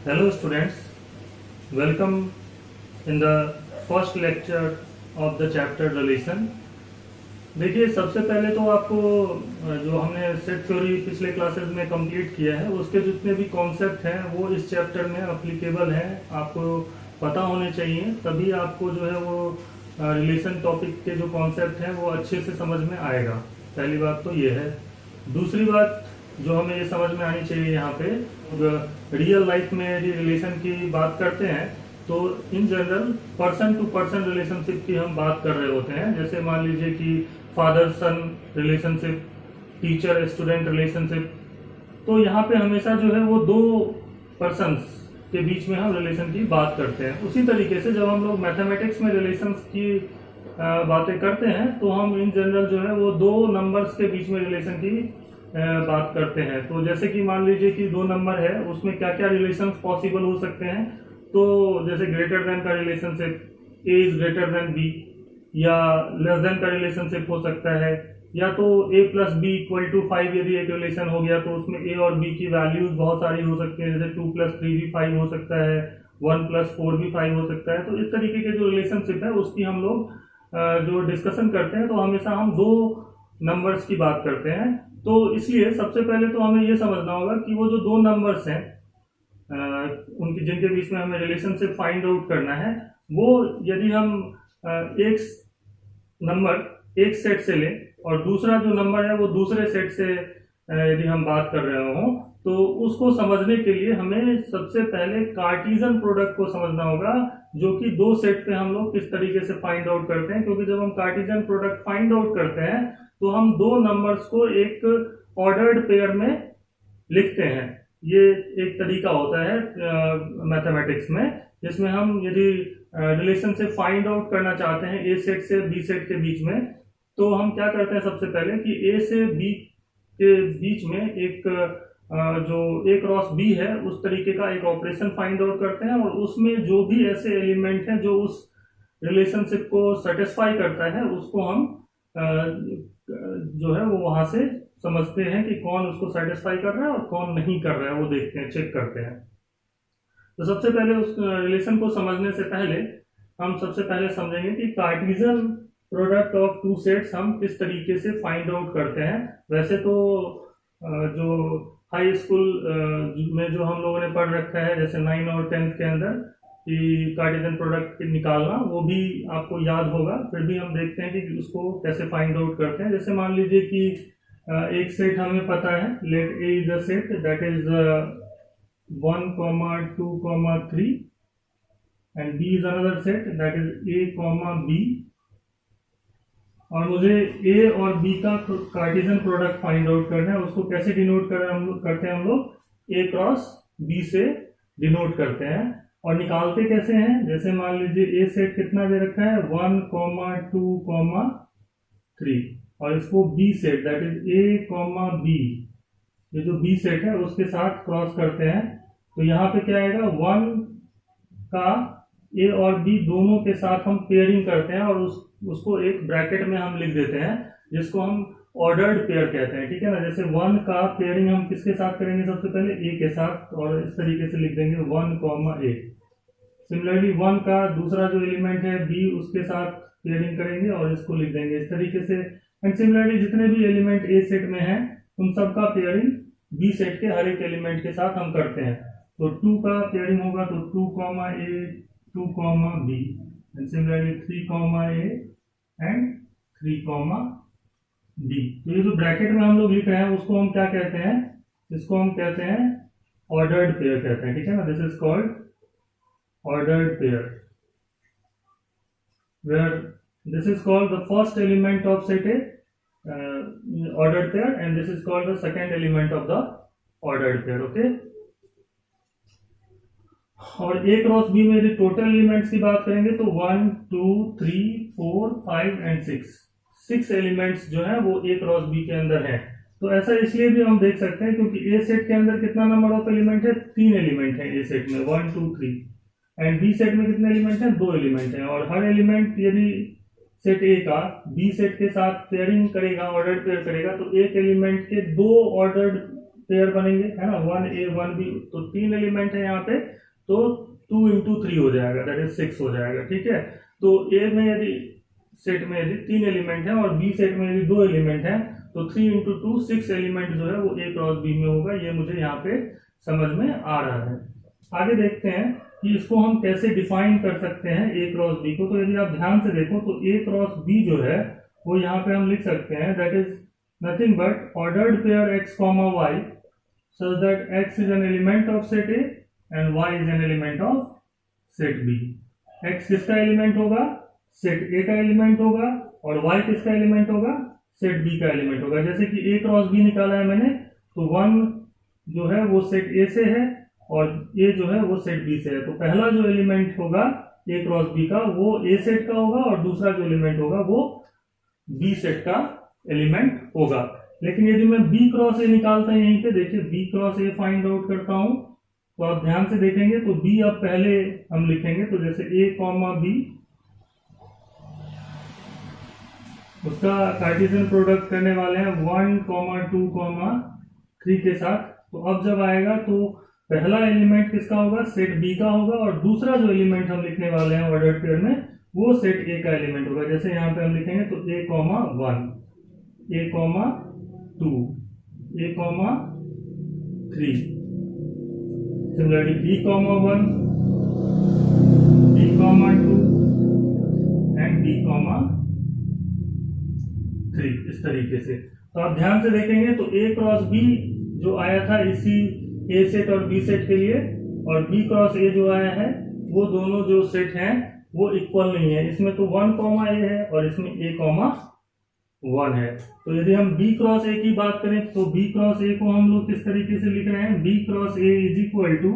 Hello students, welcome in the first lecture of the chapter relation। देखिए सबसे पहले तो आपको जो हमने सेट थ्योरी पिछले क्लासेस में कंप्लीट किया है उसके जितने भी कॉन्सेप्ट हैं वो इस चैप्टर में अप्लीकेबल हैं, आपको पता होने चाहिए, तभी आपको जो है वो रिलेशन टॉपिक के जो कॉन्सेप्ट हैं वो अच्छे से समझ में आएगा। पहली बात तो ये है। दूसरी बात जो हमें ये समझ में आनी चाहिए, यहाँ पे रियल लाइफ में यदि रिलेशन की बात करते हैं तो in general person to person relationship की हम बात कर रहे होते हैं। जैसे मान लीजिए कि फादर सन रिलेशनशिप, टीचर स्टूडेंट रिलेशनशिप, तो यहाँ पे हमेशा जो है वो दो पर्सन्स के बीच में हम रिलेशन की बात करते हैं। उसी तरीके से जब हम लोग मैथमेटिक्स में रिलेशंस की बातें करते हैं तो हम इन जनरल जो है वो दो नंबर्स के बीच में रिलेशन की बात करते हैं। तो जैसे कि मान लीजिए कि दो नंबर है, उसमें क्या क्या रिलेशंस पॉसिबल हो सकते हैं। तो जैसे ग्रेटर देन का relationship, A is greater than B, या लेस देन का रिलेशनशिप हो सकता है, या तो a plus B equal to 5 यदि एक रिलेशन हो गया तो उसमें a और b की वैल्यूज बहुत सारी हो सकती है। जैसे 2 प्लस 3 भी 5 हो सकता है, 1 प्लस 4 भी 5 हो सकता है। तो इस तरीके के जो रिलेशनशिप है उसकी हम लोग जो डिस्कशन करते हैं तो हमेशा हम दो नंबर्स की बात करते हैं। तो इसलिए सबसे पहले तो हमें ये समझना होगा कि वो जो दो नंबर्स हैं उनकी जिनके बीच में हमें रिलेशनशिप फाइंड आउट करना है, वो यदि हम एक नंबर एक सेट से लें और दूसरा जो नंबर है वो दूसरे सेट से यदि हम बात कर रहे हो तो उसको समझने के लिए हमें सबसे पहले कार्टीजन प्रोडक्ट को समझना होगा, जो कि दो सेट पे हम लोग किस तरीके से फाइंड आउट करते हैं। क्योंकि जब हम कार्टीजन प्रोडक्ट फाइंड आउट करते हैं तो हम दो नंबर्स को एक ऑर्डर्ड पेयर में लिखते हैं। ये एक तरीका होता है मैथमेटिक्स में, जिसमें हम यदि रिलेशन से फाइंड आउट करना चाहते हैं ए सेट से बी सेट के बीच में, तो हम क्या करते हैं सबसे पहले कि ए से बी के बीच में एक जो ए क्रॉस बी है उस तरीके का एक ऑपरेशन फाइंड आउट करते हैं, और उसमें जो भी ऐसे एलिमेंट हैं जो उस रिलेशनशिप को सेटिस्फाई करता है उसको हम जो है वो वहां से समझते हैं कि कौन उसको सेटिस्फाई कर रहा है और कौन नहीं कर रहा है, वो देखते हैं, चेक करते हैं। तो सबसे पहले उस रिलेशन को समझने से पहले हम सबसे पहले समझेंगे कि Cartesian product of two sets हम किस तरीके से फाइंड आउट करते हैं। वैसे तो जो हाई स्कूल में जो हम लोगों ने पढ़ रखा है, जैसे 9 और 10th के अंदर, कि कार्टीजन प्रोडक्ट निकालना वो भी आपको याद होगा। फिर भी हम देखते हैं कि उसको कैसे फाइंड आउट करते हैं। जैसे मान लीजिए कि एक सेट हमें पता है, let A is a set that is 1, 2, 3 and B is another set that is A, B, और मुझे ए और बी का कार्टीजन प्रोडक्ट फाइंड आउट करना है। उसको कैसे डिनोट करते हैं हम लोग ए क्रॉस बी से डिनोट करते हैं। और निकालते कैसे हैं, जैसे मान लीजिए ए सेट कितना दे रखा है 1, 2, 3, और इसको B set that is A, B, ये जो बी सेट है उसके साथ क्रॉस करते हैं। तो यहाँ पे क्या आएगा, 1 का ए और बी दोनों के साथ हम पेयरिंग करते हैं और उसको एक ब्रैकेट में हम लिख देते हैं, जिसको हम ऑर्डर्ड पेयर कहते हैं। ठीक है ना। जैसे 1 का पेयरिंग हम किसके साथ करेंगे, सबसे पहले ए के साथ, और इस तरीके से लिख देंगे 1, ए। सिमिलरली 1 का दूसरा जो एलिमेंट है बी, उसके साथ पेयरिंग करेंगे और इसको लिख देंगे इस तरीके से। एंड सिमिलरली जितने भी एलिमेंट ए सेट में हैं उन सब का पेयरिंग बी सेट के हर एक एलिमेंट के साथ हम करते हैं। तो 2 का पेयरिंग होगा तो 2, A, 2, B, and similarly 3, A and 3, D. तो ये जो ब्रैकेट में हम लोग लिख रहे हैं उसको हम क्या कहते हैं, इसको हम कहते हैं ऑर्डर्ड पेयर कहते हैं। ठीक है ना। This is called ordered pair, where this is called the first element of set A ordered pair, and this is called the second element of the ordered pair. Okay. और A cross B में यदि total elements की बात करेंगे तो 1, 2, 3, 4, 5 and 6 elements जो है वो ए क्रॉस बी के अंदर है। तो ऐसा इसलिए भी हम देख सकते हैं क्योंकि ए सेट के अंदर कितना नंबर ऑफ एलिमेंट है, 3 एलिमेंट है ए सेट में, 1, 2, 3, एंड बी सेट में कितने एलिमेंट है, 2 एलिमेंट है। और हर एलिमेंट यदि सेट ए का बी सेट के साथ पेयरिंग करेगा, ऑर्डर्ड पेयर करेगा, तो एक एलिमेंट के 2 ऑर्डर्ड पेयर बनेंगे, है ना, 1A 1B, तो 3 एलिमेंट है यहाँ पे, तो 2 into 3 हो जाएगा, दैट इज 6 हो जाएगा, ठीक है। तो ए में यदि सेट में यदि 3 एलिमेंट है और बी सेट में यदि 2 एलिमेंट है, तो 3 into 2 6 एलिमेंट जो है वो A क्रॉस B में होगा। ये मुझे यहाँ पे समझ में आ रहा है। आगे देखते हैं कि इसको हम कैसे डिफाइन कर सकते हैं A क्रॉस B को। तो यदि आप ध्यान से देखो तो A क्रॉस B जो है वो यहाँ पे हम लिख सकते हैं, that is nothing but ordered pair x, y, so that x is an element of set A and y is an element of set B। x किसका एलिमेंट होगा? सेट A का एलिमेंट होगा, और y किसका element होगा? Set B का element होगा। जैसे कि A क्रॉस B निकाला है मैंने, तो 1 जो है वो सेट A से है और A जो है वो सेट B से है। तो पहला जो एलिमेंट होगा A क्रॉस B का वो A सेट का होगा, और दूसरा जो एलिमेंट होगा वो B सेट का एलिमेंट होगा। लेकिन यदि मैं B क्रॉस A निकालता हूं, यहीं पे देखिए B cross A find out करता हूं, तो आप ध्यान से देखेंगे तो B अब पहले हम लिखेंगे, तो जैसे A कॉमा B, उसका कार्टेशियन प्रोडक्ट करने वाले हैं 1, 2, 3 के साथ। तो अब जब आएगा तो पहला एलिमेंट किसका होगा? सेट B का होगा, और दूसरा जो एलिमेंट हम लिखने वाले हैं ऑर्डर्ड पेयर में वो सेट A का एलिमेंट होगा। जैसे यहाँ पे हम लिखेंगे तो A, 1, A, 2, A, 3, similarly B, 1, B, 2 and B, 3, इस तरीके से। तो आप ध्यान से देखेंगे तो A क्रॉस B जो आया था इसी A सेट और B सेट के लिए, और B क्रॉस A जो आया है वो दोनों जो सेट हैं वो इक्वल नहीं है। इसमें तो 1, A है और इसमें A, 1 है। तो यदि हम B क्रॉस A की बात करें तो B क्रॉस A को हम लोग किस तरीके से लिख रहे हैं? B cross A is equal to,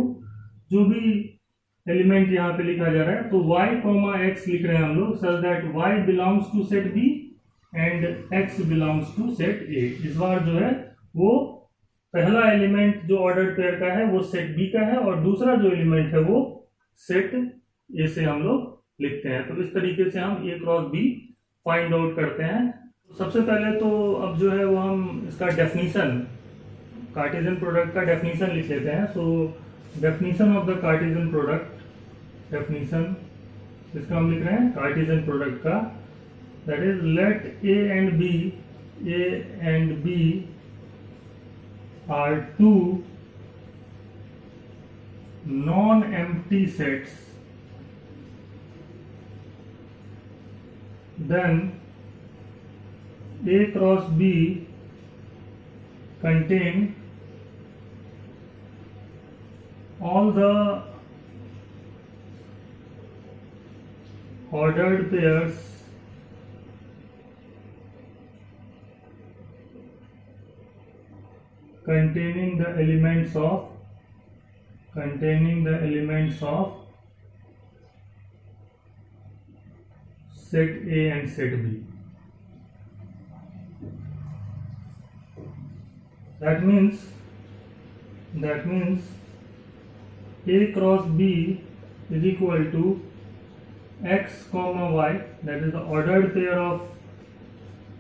जो भी एलिमेंट यहाँ पे लिखा जा रहा है तो y, x लिख रहे हैं हम लोग, such that y belongs to set B and x belongs to set A। इस बार जो है वो पहला एलिमेंट जो ऑर्डर्ड पेयर का है वो सेट B का है, और दूसरा जो एलिमेंट है वो सेट A से हम लोग लिखते हैं। तो इस तरीके से हम A cross B find out करते हैं। सबसे पहले तो अब जो है वो हम इसका डेफिनेशन, कार्टेशियन प्रोडक्ट का डेफिनेशन लिख लेते हैं। So definition of the Cartesian product, definition इसका हम लिख रहे हैं कार्टेशियन प्रोडक्ट का, that is let A and B are two non-empty sets, then A cross B contain all the ordered pairs containing the elements of set A and set B. That means A cross B is equal to x, y, that is the ordered pair of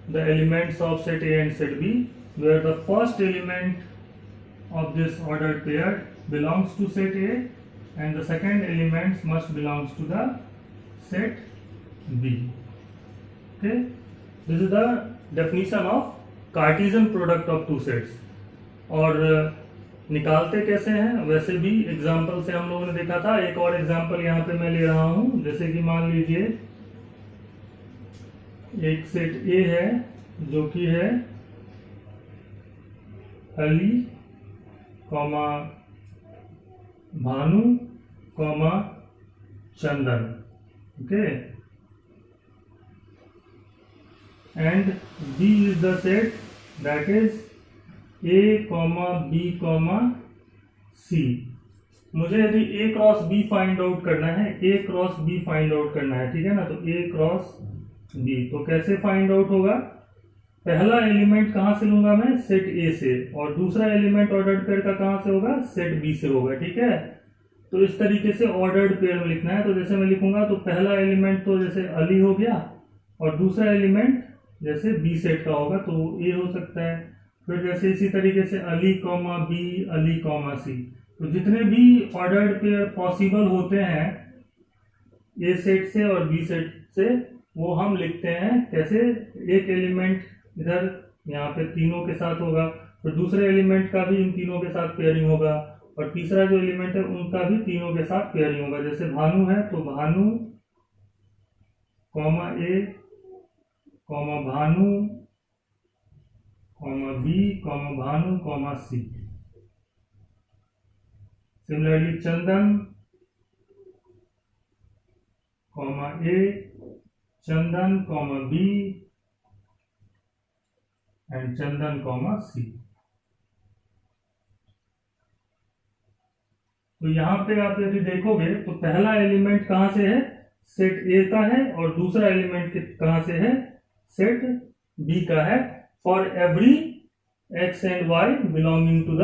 the elements of set A and set B, where the first element of this ordered pair belongs to set A and the second element must belongs to the set B. Okay, this is the definition of Cartesian product of two sets. और निकालते कैसे हैं? वैसे भी example से हम लोगों ने देखा था। एक और एग्जाम्पल यहाँ पे मैं ले रहा हूं, जैसे कि मान लीजिए एक सेट A है जो कि है Ali, Bhanu, Chandan, okay, and B is the set that is A, B, C। मुझे यदि A cross B find out करना है, A cross B find out करना है, ठीक है ना, तो A क्रॉस B तो कैसे फाइंड आउट होगा? पहला एलिमेंट कहां से लूंगा मैं? सेट A से, और दूसरा एलिमेंट ऑर्डर्ड पेयर का कहां से होगा? सेट B से होगा, ठीक है। तो इस तरीके से ऑर्डर्ड पेयर में लिखना है। तो जैसे मैं लिखूंगा तो पहला एलिमेंट तो जैसे अली हो गया, और दूसरा एलिमेंट जैसे B सेट का होगा तो A हो सकता है। फिर जैसे इसी तरीके से Ali comma B, Ali comma C, तो जितने भी ऑर्डर्ड पेयर पॉसिबल होते हैं ए सेट से और बी सेट से, वो हम लिखते हैं कैसे, एक एलिमेंट इधर यहाँ पे तीनों के साथ होगा, फिर दूसरे एलिमेंट का भी इन तीनों के साथ पेयरिंग होगा, और तीसरा जो एलिमेंट है उनका भी तीनों के साथ पेयरिंग होगा। जैसे भानु है तो Bhanu comma A comma Bhanu comma B comma Bhanu comma C. Similarly Chandan comma A, Chandan comma B and Chandan comma C. तो यहां पे आप यदि देखोगे तो पहला एलिमेंट कहां से है, सेट ए का है, और दूसरा एलिमेंट कहां से है, सेट बी का है, for every X and Y belonging to the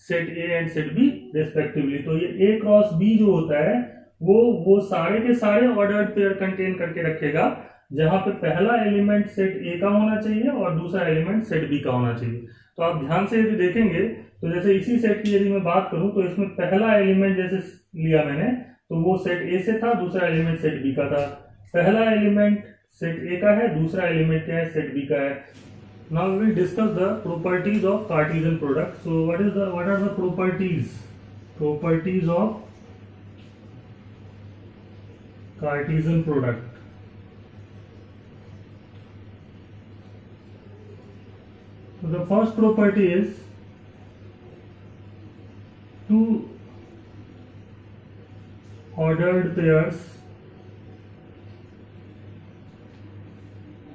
set A and set B respectively. तो ये ए क्रॉस बी जो होता है वो सारे के सारे ऑर्डर्ड पेयर कंटेन करके रखेगा, जहां पे पहला एलिमेंट सेट ए का होना चाहिए और दूसरा एलिमेंट सेट बी का होना चाहिए। तो आप ध्यान से यदि देखेंगे तो जैसे इसी सेट की यदि मैं बात करूं तो इसमें पहला एलिमेंट जैसे लिया मैंने तो वो सेट ए से था, दूसरा एलिमेंट सेट बी का था। पहला एलिमेंट सेट ए का है, दूसरा एलिमेंट क्या है, सेट बी का है। Now we will discuss the properties of Cartesian product. So what are the properties of Cartesian product. So the first property is two ordered pairs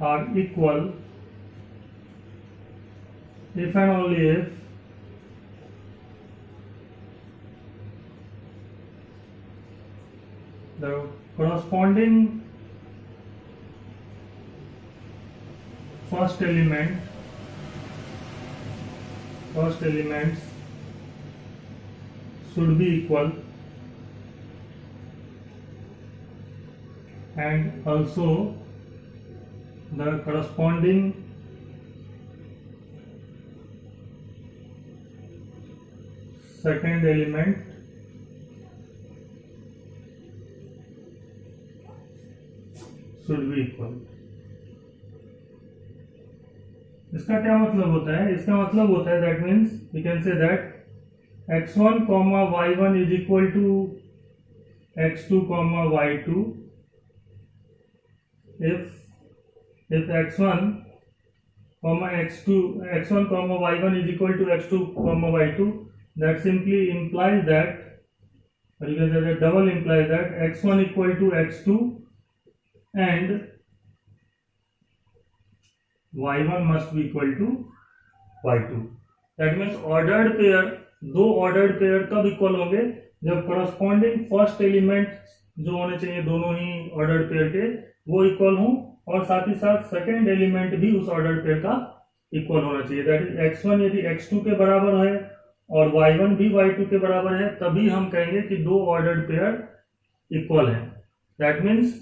are equal if and only if the corresponding first elements should be equal, and also the corresponding second element should be equal। इसका क्या मतलब होता है, इसका मतलब होता है that means we can say that x1 comma y1 is equal to x2 comma y2 if x1 comma x1 comma y1 is equal to x2 comma y2, that simply implies that, or you can say that double implies that x1 equal to x2 and y1 must be equal to y2। that means ordered pair, दो ordered pair कब equal होंगे, जब corresponding first element जो होने चाहिए दोनों ही ordered pair के वो equal हों, और साथ ही साथ सेकेंड एलिमेंट भी उस ऑर्डर पेयर का इक्वल होना चाहिए। दैट इज x1 यदि x2 के बराबर है और y1 भी y2 के बराबर है, तभी हम कहेंगे कि दो ऑर्डर्ड पेयर इक्वल है। दैट मीन्स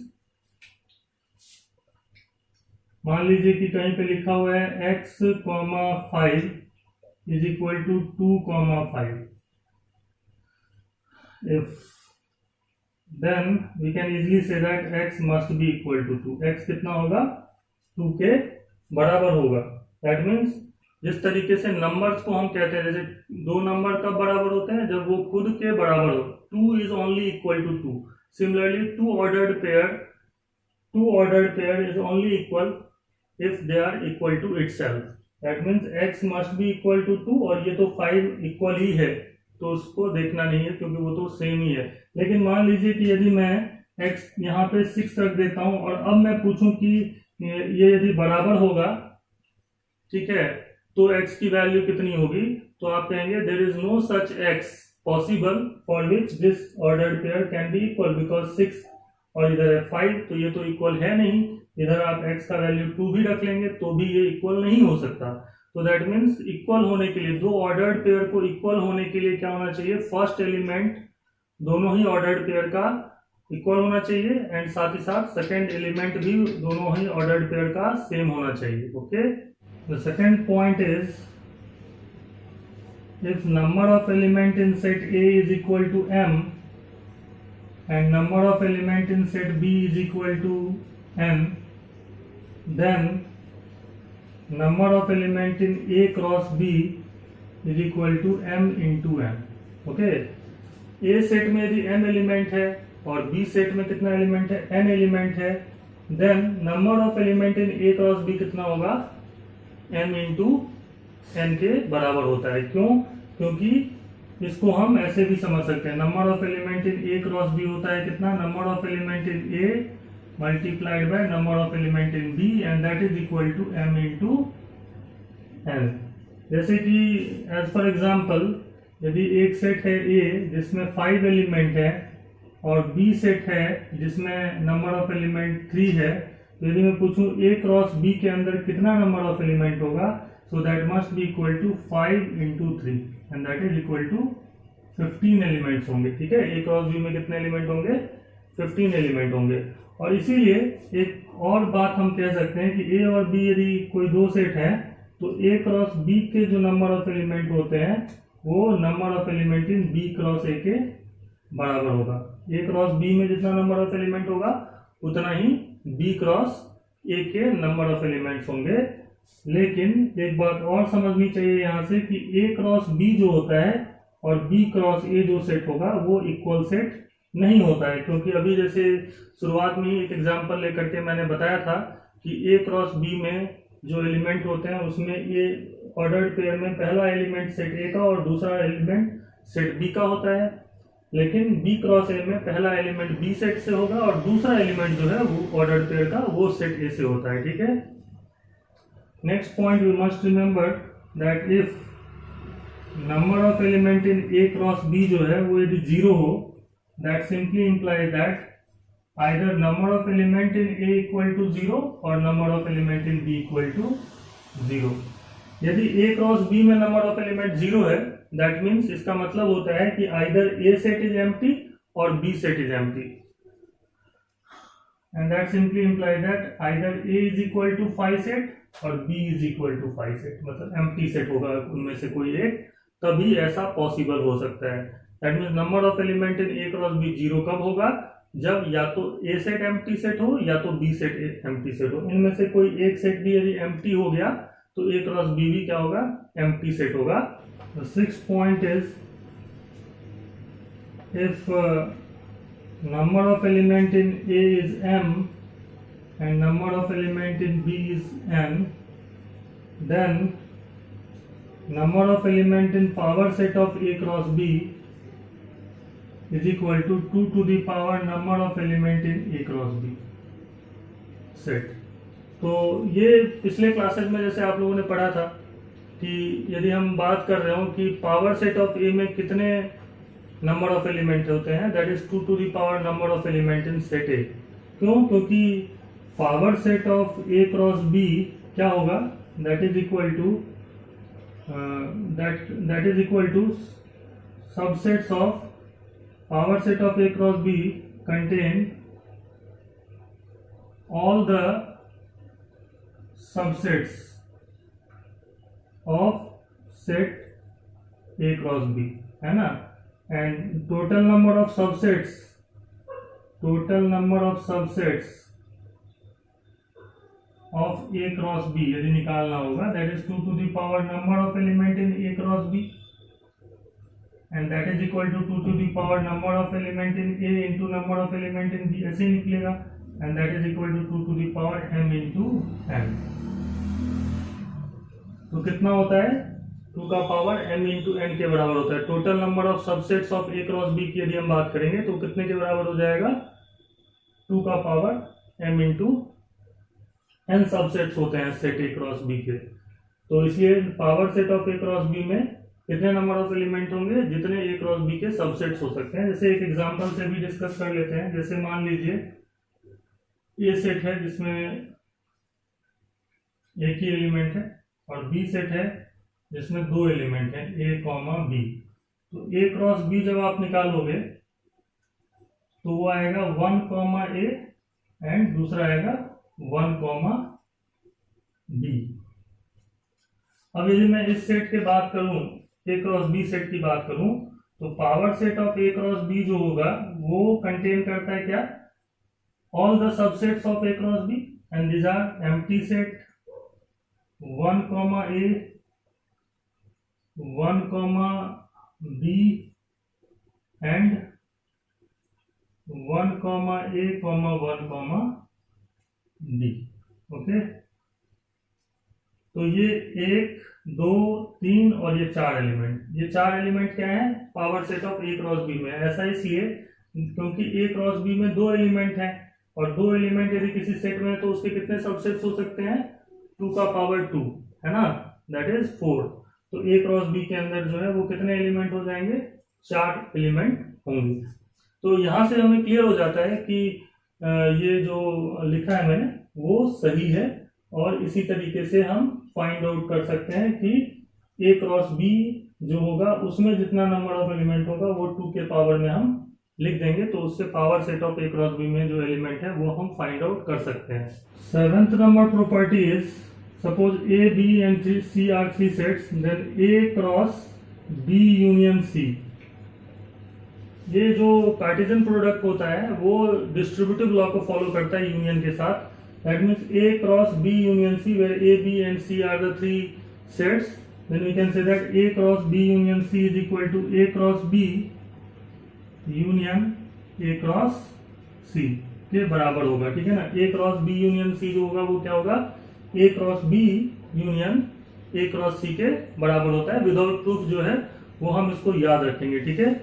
मान लीजिए कि कहीं पे लिखा हुआ है x, 5 is equal to 2, 5। If then we can easily say that x must be equal to 2। x कितना होगा, 2 के बराबर होगा। that means जिस तरीके से नंबर्स को हम कहते हैं, जैसे दो नंबर कब बराबर होते हैं, जब वो खुद के बराबर हो। 2 is only equal to 2। similarly two ordered pair is only equal if they are equal to itself। that means x must be equal to 2, और ये तो 5 इक्वल ही है तो उसको देखना नहीं है क्योंकि वो तो सेम ही है। लेकिन मान लीजिए कि यदि मैं x यहाँ पे 6 रख देता हूं और अब मैं पूछूं कि ये यदि बराबर होगा, ठीक है, तो x की वैल्यू कितनी होगी, तो आप कहेंगे there is no such x possible for which this ordered pair can be equal, because 6 और इधर है 5, तो ये तो इक्वल है नहीं। इधर आप x का वैल्यू 2 भी रख लेंगे तो भी ये इक्वल नहीं हो सकता। तो दैट मीन्स इक्वल होने के लिए, दो ऑर्डर्ड पेयर को इक्वल होने के लिए क्या होना चाहिए, फर्स्ट एलिमेंट दोनों ही ऑर्डर्ड पेयर का इक्वल होना चाहिए, एंड साथ ही साथ सेकंड एलिमेंट भी दोनों ही ऑर्डर्ड पेयर का सेम होना चाहिए। Okay, the second point is if number of element in set A is equal to m and number of element in set B is equal to n, then number of element in A cross B is equal to m into n. Okay, A set में यदि m element है और B set में कितना element है, n element है, then number of element in A cross B कितना होगा, m इंटू n के बराबर होता है। क्यों? क्योंकि इसको हम ऐसे भी समझ सकते हैं, number of element in A cross B होता है कितना, number of element in A multiplied by number of element in B and that is equal to m into n। जैसे कि एज फॉर एग्जाम्पल, यदि एक सेट है A जिसमें 5 element है और B सेट है जिसमें नंबर ऑफ एलिमेंट 3 है, तो यदि मैं पूछूं A क्रॉस B के अंदर कितना नंबर ऑफ एलिमेंट होगा, so that must be equal to 5 into 3 and that is equal to 15 elements होंगे। ठीक है, A क्रॉस B में कितने एलिमेंट होंगे, 15 एलिमेंट होंगे। और इसीलिए एक और बात हम कह सकते हैं कि A और B यदि कोई दो सेट है तो A क्रॉस B के जो नंबर ऑफ एलिमेंट होते हैं वो number of element in B cross A के बराबर होगा। A क्रॉस B में जितना नंबर ऑफ एलिमेंट होगा उतना ही B क्रॉस A के नंबर ऑफ एलिमेंट्स होंगे। लेकिन एक बात और समझनी चाहिए यहाँ से कि A क्रॉस B जो होता है और B क्रॉस A जो सेट होगा वो इक्वल सेट नहीं होता है, क्योंकि अभी जैसे शुरुआत में ही एक एग्जांपल लेकर के मैंने बताया था कि A क्रॉस B में जो एलिमेंट होते हैं उसमें A ऑर्डर्ड पेयर में पहला एलिमेंट सेट A का और दूसरा एलिमेंट सेट B का होता है, लेकिन B क्रॉस A में पहला एलिमेंट B सेट से होगा और दूसरा एलिमेंट जो है वो ऑर्डर्ड पेयर का वो सेट A से होता है। ठीक है, next point we must remember that if number of element in A cross B जो है वो यदि 0 हो, that simply implies that either number of element in A equal to 0 or number of element in B equal to 0। यदि A cross B में number of element 0 है, that means इसका मतलब होता है कि either A set is empty or B set is empty, and that simply implies that either A is equal to 5 set और B is equal to 5 set, मतलब empty set होगा उनमें से कोई एक, तभी ऐसा पॉसिबल हो सकता है। That means number of element in A cross B 0 कब होगा, जब या तो A सेट एम्प्टी सेट हो या तो B सेट एम्प्टी सेट हो। इनमें से कोई एक सेट भी यदि एम्प्टी हो गया तो A क्रॉस B भी क्या होगा, एम्प्टी सेट होगा। The sixth point is if number of element in A is m and number of element in B is n, then number of element in power set of A cross B is equal to 2 to the power number of element in A cross B set। तो ये पिछले classes में जैसे आप लोगों ने पढ़ा था कि यदि हम बात कर रहे हो कि पावर सेट ऑफ A में कितने नंबर ऑफ एलिमेंट होते हैं, that is 2 to the power number of element in set A। क्यों? क्योंकि power set of A cross B क्या होगा, that is equal to subsets of power set of A cross B contain all the subsets of set A cross B, है ना, and total number of subsets of A cross B यदि निकालना होगा, that is 2 to the power number of element in A cross B and that is equal to 2 to the power number of element in A into number of element in B, ऐसे निकलेगा, and that is equal to 2 to the power m into n। तो कितना होता है, 2 का power m into n के बराबर होता है। Total number of subsets of A cross B की यदि हम बात करेंगे तो कितने के बराबर हो जाएगा, 2 का power m into n subsets होते हैं सेट A क्रॉस B के। तो इसलिए power set of A cross B में कितने नंबर ऑफ एलिमेंट होंगे, जितने A क्रॉस B के सबसेट्स हो सकते हैं। जैसे एक एग्जांपल से भी डिस्कस कर लेते हैं। जैसे मान लीजिए A सेट है जिसमें एक ही एलिमेंट है और B सेट है जिसमें 2 एलिमेंट है A, B। तो A क्रॉस B जब आप निकालोगे तो वो आएगा 1, A एंड दूसरा आएगा 1, B। अब यदि मैं इस सेट की बात करूं ए क्रॉस बी सेट की बात करूं तो power set of A cross B जो होगा वो कंटेन करता है क्या, all the subsets of A cross B and these are empty set 1 comma A 1 comma B and 1 comma A comma 1 comma D. Okay, तो ये 1 2 3 और ये 4 एलिमेंट, ये 4 एलिमेंट क्या है power set of A cross B में। ऐसा इसलिए क्योंकि ए क्रॉस बी में 2 एलिमेंट हैं और 2 एलिमेंट यदि किसी सेट में है तो उसके कितने सबसेट्स हो सकते हैं, 2 का पावर 2 है ना, दैट इज 4। तो ए क्रॉस बी के अंदर जो है वो कितने एलिमेंट हो जाएंगे, 4 एलिमेंट होंगे। तो यहां से हमें क्लियर हो जाता है कि ये जो लिखा है मैंने वो सही है और इसी तरीके से हम फाइंड आउट कर सकते हैं कि ए क्रॉस बी जो होगा उसमें जितना नंबर ऑफ एलिमेंट होगा वो 2 के पावर में हम लिख देंगे, तो उससे power set of A cross B में जो एलिमेंट है वो हम फाइंड आउट कर सकते हैं। 7th number property is suppose A B and C are 3 sets, then A cross B union C. ये जो कार्टेशियन प्रोडक्ट होता है वो डिस्ट्रीब्यूटिव लॉ को फॉलो करता है यूनियन के साथ। That means A cross B union C, where A B and C are the 3 sets, then we can say that A cross B union C is equal to A cross B union A cross C के बराबर होगा। ठीक है ना, A cross B union C जो होगा वो क्या होगा, A cross B union A cross C के बराबर होता है। विदाउट प्रूफ जो है वो हम इसको याद रखेंगे। ठीक है,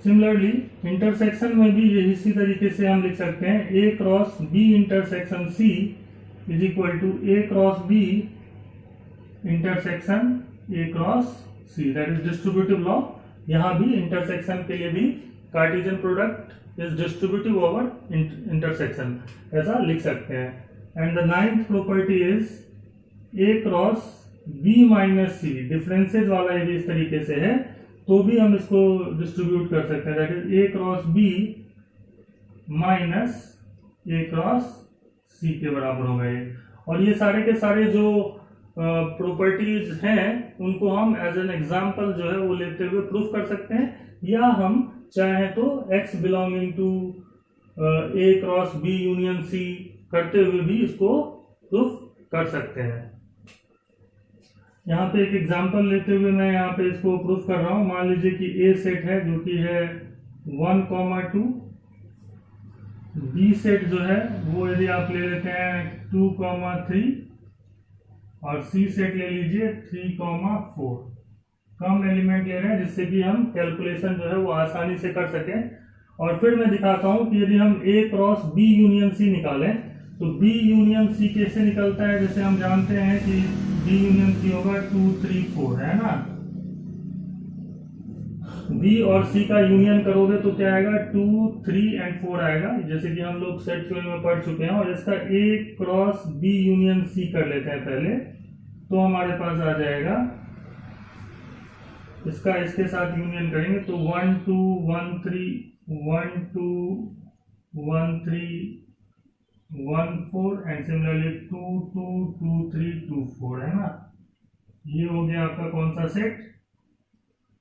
सिमिलरली इंटरसेक्शन में भी ये इसी तरीके से हम लिख सकते हैं A cross B intersection C is equal to A cross B intersection A cross C, that is distributive law. यहां भी इंटरसेक्शन के लिए भी cartesian product is distributive over intersection, ऐसा लिख सकते हैं। And the 9th property is A cross B minus C, differences वाला ये भी इस तरीके से है तो भी हम इसको डिस्ट्रीब्यूट कर सकते हैं, that is A cross B minus A cross C के बराबर होगा ये। और ये सारे के सारे जो प्रॉपर्टीज हैं उनको हम एज एन एग्जांपल जो है वो लेते हुए प्रूफ कर सकते हैं, या हम चाहे तो x belonging to A cross B union C करते हुए भी इसको प्रूफ कर सकते हैं। यहाँ पे एक एग्जांपल लेते हुए मैं यहाँ पे इसको प्रूफ कर रहा हूँ। मान लीजिए कि ए सेट है जो कि है 1,2, बी सेट जो है वो यदि आप ले लेते हैं 2,3 और सी सेट ले लीजिए 3,4। कम एलिमेंट ले रहे हैं जिससे कि हम कैलकुलेशन जो है वो आसानी से कर सकें। और फिर मैं दिखाता हूँ कि यदि हम ए क्रॉस बी यूनियन सी निकालें तो बी यूनियन सी कैसे निकलता है, जैसे हम जानते हैं कि बी यूनियन सी होगा 2 3 4 है ना। बी और सी का यूनियन करोगे तो क्या आएगा, 2 3 एंड 4 आएगा, जैसे कि हम लोग सेट थ्योरी में पढ़ चुके हैं। और इसका ए क्रॉस बी यूनियन सी कर लेते हैं पहले, तो हमारे पास आ जाएगा, इसका इसके साथ यूनियन करेंगे तो 1 2 1 3 1 2 1 3 1 4 एंड सिमिलरली 2 2 2 3 2 4 है ना। ये हो गया आपका कौन सा set,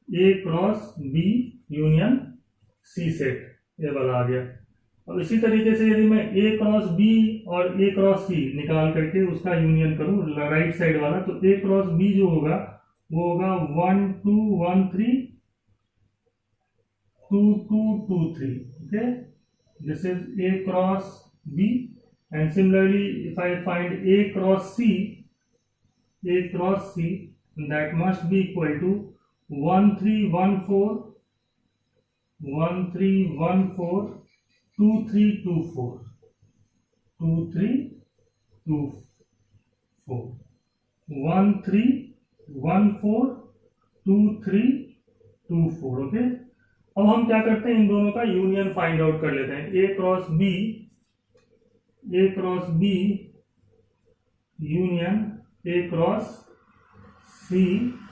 A cross B union C set, ये वाला आ गया। और इसी तरीके से यदि मैं ए क्रॉस बी और ए क्रॉस सी निकाल करके उसका यूनियन करूं राइट साइड वाला, तो ए क्रॉस बी जो होगा वो होगा 1 2 1 3 2 2 2 3। Okay, this is A cross B. And similarly, if I find A cross C, that must be equal to 1 3 1 4 1 3 1 4 2 3 2 4 2 3 2 4 1 3 1 4 2 3 2 4। Okay, अब हम क्या करते हैं, इन दोनों का यूनियन फाइंड आउट कर लेते हैं। A cross B union A cross C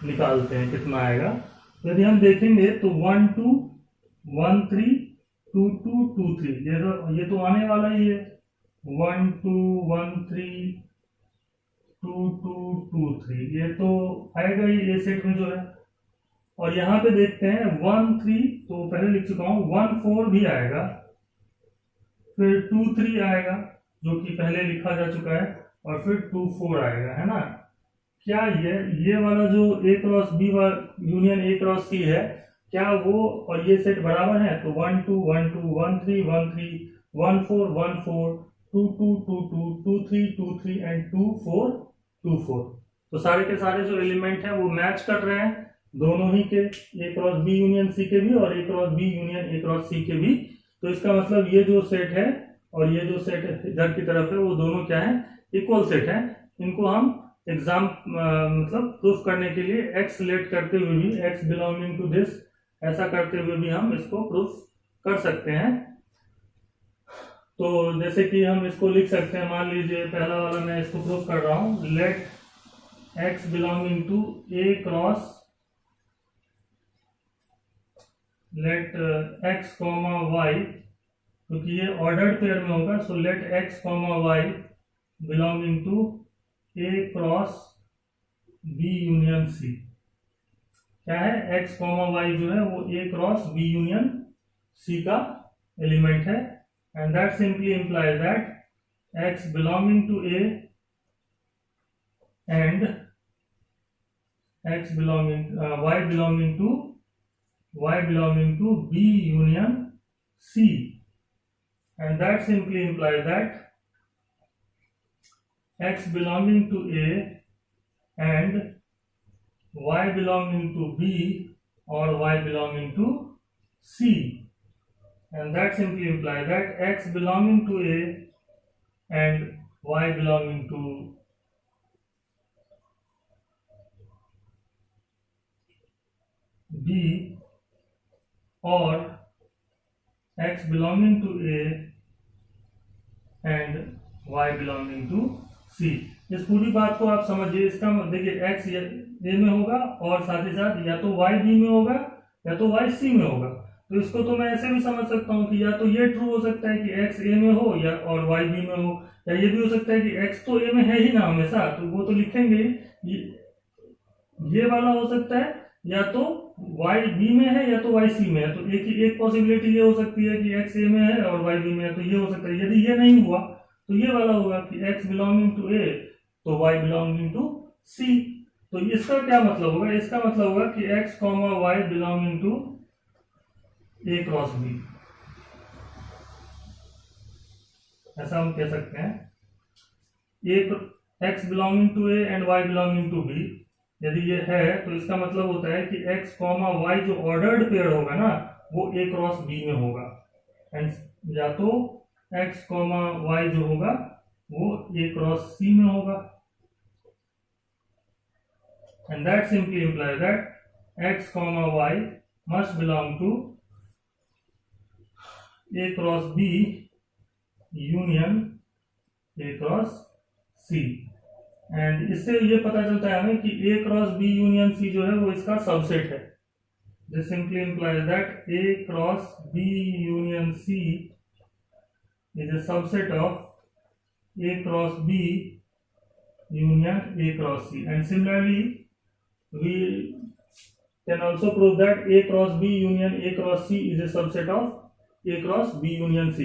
निकालते हैं, कितना आएगा। तो यदि हम देखेंगे तो 1 2 1 3 2 2 2 3, ये तो आने वाला ही है। 1 2 1 3 2 2 2 3, ये तो आएगा ही ए सेट में जो है। और यहाँ पे देखते हैं 1 3, तो पहले लिख चुका हूँ, 1 4 भी आएगा, फिर 2 3 आएगा जो कि पहले लिखा जा चुका है, और फिर 2 4 आएगा, है ना। क्या ये वाला जो A cross B union A cross C है, क्या वो और ये सेट बराबर है? तो 1 2 1 2 1 3 1 3 1 4 1 4 2 2 2 2 2 3 2 3 एंड 2 4 2 4। तो सारे के सारे जो एलिमेंट हैं वो मैच कर रहे हैं, दोनों ही के, A cross B union C के भी और A cross B union A cross C के भी। तो इसका मतलब ये जो सेट है और ये जो सेट इधर की तरफ है, वो दोनों क्या है? इक्वल सेट है। इनको हम एग्जाम मतलब प्रूफ करने के लिए एक्स लेट करते हुए भी, एक्स बिलोंगिंग टू दिस ऐसा करते हुए भी हम इसको प्रूफ कर सकते हैं। तो जैसे कि हम इसको लिख सकते हैं, मान लीजिए पहला वाला मैं इसको प्रूफ कर रहा हूं, let x belonging to A cross, let x comma y, क्योंकि ये ऑर्डर्ड पेयर में होगा, so let x comma y belonging to A cross B union C. क्या है? एक्स कॉमा वाई जो है वो A cross B union C का एलिमेंट है, and that simply implies that x belonging to A and x belonging y belonging to B union C, and that simply implies that x belonging to A and y belonging to B or y belonging to C, and that simply implies that x belonging to A and y belonging to B or x belonging to A and y belonging to C। इस पूरी बात को आप समझिए। इसका देखिए x A में होगा और साथ ही साथ या तो y B में होगा या तो y C में होगा। तो इसको तो मैं ऐसे भी समझ सकता हूँ कि या तो ये ट्रू हो सकता है कि x A में हो या और y B में हो, या ये भी हो सकता है कि x तो A में है ही ना हमेशा, तो वो तो लिखेंगे ये वाला हो सकता है, या तो y b में है या तो y c में है। तो एक पॉसिबिलिटी ये हो सकती है कि x a में है और y b में है, तो ये हो सकता है। यदि ये नहीं हुआ तो ये वाला होगा कि x बिलोंगिंग टू a तो y बिलोंगिंग टू c। तो इसका क्या मतलब होगा? इसका मतलब होगा कि x comma y belonging to a cross b, ऐसा हम कह सकते हैं। x belonging to a and y belonging to b यदि ये है तो इसका मतलब होता है कि x कॉमा वाई जो ऑर्डर्ड पेयर होगा ना वो a क्रॉस b में होगा, एंड या तो x कॉमा वाई जो होगा वो a क्रॉस c में होगा, and that simply implies that x comma y must belong to a cross b union a cross c। And इससे ये पता चलता है हमें कि A cross B union C जो है वो इसका सबसेट है। This simply implies that A cross B union C is a subset of A cross B union A cross C, and similarly we can also prove that A cross B union A cross C is a subset of A cross B union C।